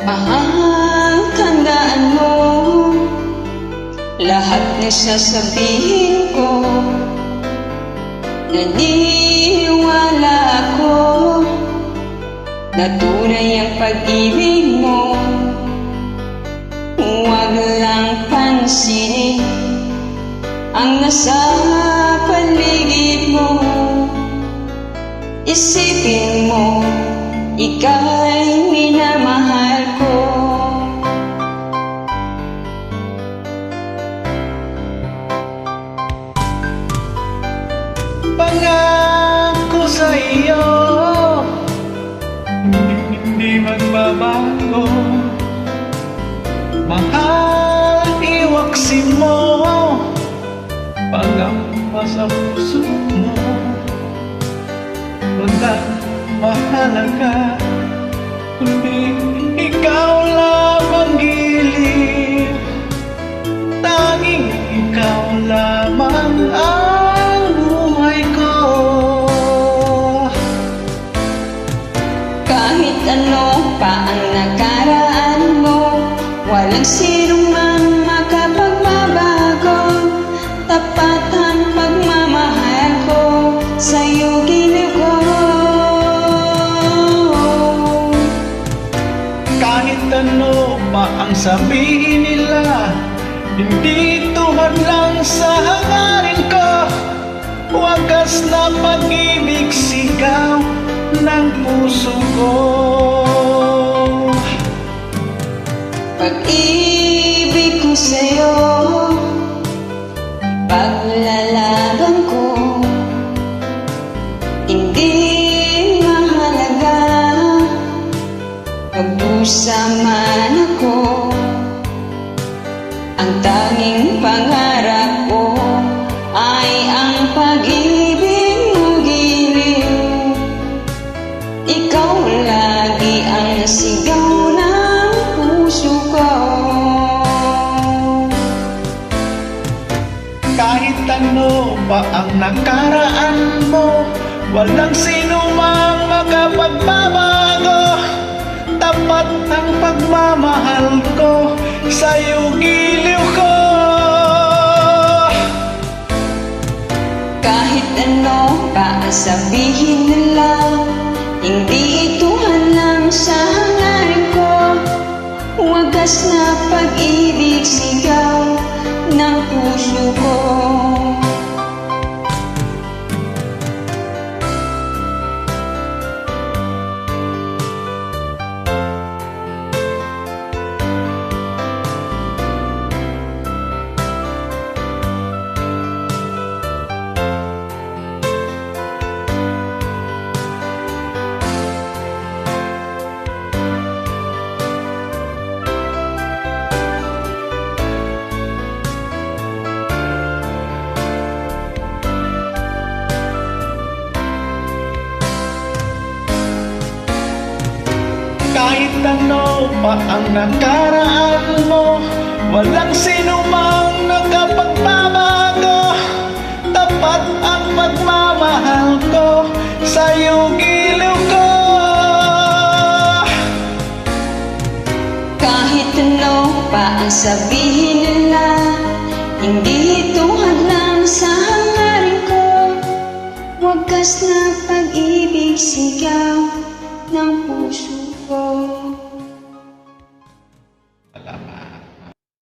Mahal, tandaan mo lahat na sasabihin ko. Naniniwala ako na tunay ang pag-ibig mo. Huwag lang pansinin ang nasa paligid mo. Isipin mo, ika'y minamahal ko. Pangako sa iyo, hindi magbabago. Mahal, iwaksin mo pag-amba sa puso mo. Walang mahalaga kundi ikaw lamang giliw. Tanging ikaw lamang ang buhay ko. Kahit ano pa ang nakaraan mo, walang sinong man makapagbabago. Tapat ang pagmamahal ko, sa'yo giliw ko. Kahit ano pa ang sabihin nila, hindi tuhod lang sa hangarin ko. Wagas na pag-ibig, sigaw ng puso ko. Pag-ibig ko sa'yo, paglalaban ko, hindi mahalaga magdusa man ako. Ang tanging pangarap ko ay ang pag-ibig mo giliw. Ikaw lagi ang sigaw ng puso ko. Kahit ano pa ang nakaraan mo, walang sino mang makapagbabago. Tapat ang pagmamahal ko, sa'yo giliw ko. Kahit ano pa ang sabihin nila, hindi ito hanang sa hangarin ko. Wagas na pag-ibig, sigaw ng puso ko. Kahit ano pa ang nakaraan mo, walang sino mang nakapagbabago. Tapat ang pagmamahal ko, sa'yo giliw ko. Kahit ano pa ang sabihin nila, hindi ito hadlang sa hangarin ko. Wagas na pag-ibig, sigaw ng puso